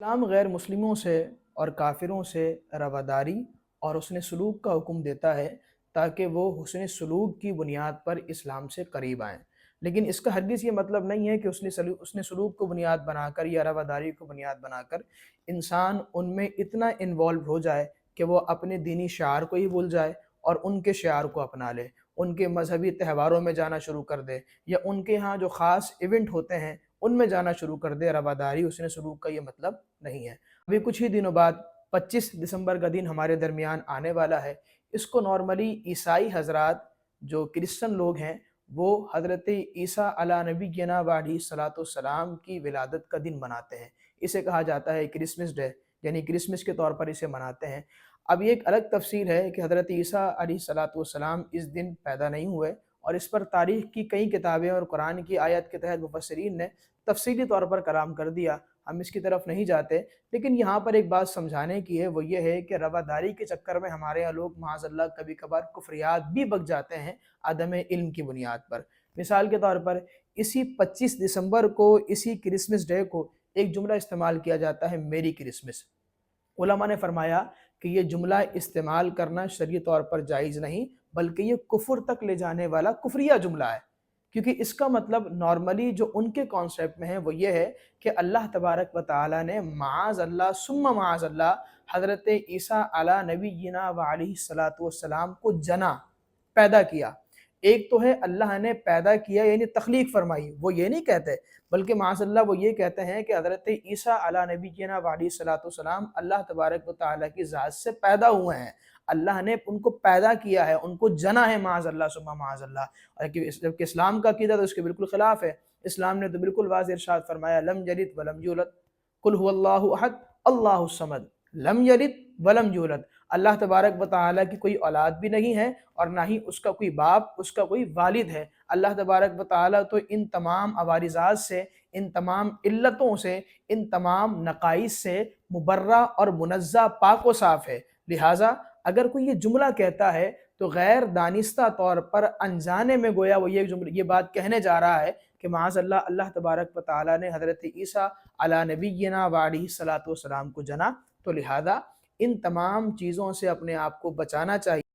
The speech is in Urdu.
اسلام غیر مسلموں سے اور کافروں سے رواداری اور حسن سلوک کا حکم دیتا ہے تاکہ وہ حسن سلوک کی بنیاد پر اسلام سے قریب آئیں، لیکن اس کا ہرگز یہ مطلب نہیں ہے کہ حسن سلوک کو بنیاد بنا کر یا رواداری کو بنیاد بنا کر انسان ان میں اتنا انوالو ہو جائے کہ وہ اپنے دینی شعار کو ہی بھول جائے اور ان کے شعار کو اپنا لے، ان کے مذہبی تہواروں میں جانا شروع کر دے یا ان کے ہاں جو خاص ایونٹ ہوتے ہیں ان میں جانا شروع کر دے۔ رواداری حسن سلوک کا یہ مطلب نہیں ہے۔ ابھی کچھ ہی دنوں بعد 25 دسمبر کا دن ہمارے درمیان آنے والا ہے۔ اس کو نارملی عیسائی حضرات جو کرسچن لوگ ہیں وہ حضرت عیسیٰ علیہ نبینا و علیہ الصلوۃ والسلام کی ولادت کا دن مناتے ہیں۔ اسے کہا جاتا ہے کرسمس ڈے، یعنی کرسمس کے طور پر اسے مناتے ہیں۔ اب یہ ایک الگ تفسیر ہے کہ حضرت عیسیٰ علیہ الصلوۃ والسلام اس دن پیدا نہیں ہوئے، اور اس پر تاریخ کی کئی کتابیں اور قرآن کی آیت کے تحت مفسرین نے تفصیلی طور پر کلام کر دیا۔ ہم اس کی طرف نہیں جاتے، لیکن یہاں پر ایک بات سمجھانے کی ہے، وہ یہ ہے کہ رواداری کے چکر میں ہمارے یہاں لوگ معاذ اللہ کبھی کبھار کفریات بھی بک جاتے ہیں عدم علم کی بنیاد پر۔ مثال کے طور پر اسی 25 دسمبر کو، اسی کرسمس ڈے کو ایک جملہ استعمال کیا جاتا ہے، میری کرسمس۔ علماء نے فرمایا کہ یہ جملہ استعمال کرنا شرعی طور پر جائز نہیں، بلکہ یہ کفر تک لے جانے والا کفریہ جملہ ہے، کیونکہ اس کا مطلب نارملی جو ان کے کانسیپٹ میں ہے وہ یہ ہے کہ اللہ تبارک و تعالی نے معاذ اللہ ثم معاذ اللہ حضرت عیسیٰ علیہ نبینا و علیہ الصلوۃ والسلام کو جنا، پیدا کیا۔ ایک تو ہے اللہ نے پیدا کیا یعنی تخلیق فرمائی، وہ یہ نہیں کہتے، بلکہ معاذ اللہ وہ یہ کہتے ہیں کہ حضرت عیسیٰ علیہ نبینا و علیہ الصلوۃ والسلام اللہ تبارک و تعالیٰ کی ذات سے پیدا ہوئے ہیں، اللہ نے ان کو پیدا کیا ہے، ان کو جنا ہے، معاذ اللہ ثم معاذ اللہ۔ اور جبکہ اسلام کا عقیدہ تو اس کے بالکل خلاف ہے۔ اسلام نے تو بالکل واضح ارشاد فرمایا، لم یلد ولم یولد قل هو اللہ احد اللہ الصمد، لم یلد ولم یولد، اللہ تبارک و تعالیٰ کی کوئی اولاد بھی نہیں ہے اور نہ ہی اس کا کوئی باپ، اس کا کوئی والد ہے۔ اللہ تبارک و تعالیٰ تو ان تمام عوارضات سے، ان تمام علتوں سے، ان تمام نقائص سے مبرہ اور منزہ، پاک و صاف ہے۔ لہٰذا اگر کوئی یہ جملہ کہتا ہے تو غیر دانستہ طور پر انجانے میں گویا وہ یہ بات کہنے جا رہا ہے کہ معاذ اللہ اللہ تبارک و تعالیٰ نے حضرت عیسیٰ علیہ نبینا و علیہ الصلوۃ والسلام کو جنا، تو لہذا ان تمام چیزوں سے اپنے آپ کو بچانا چاہیے۔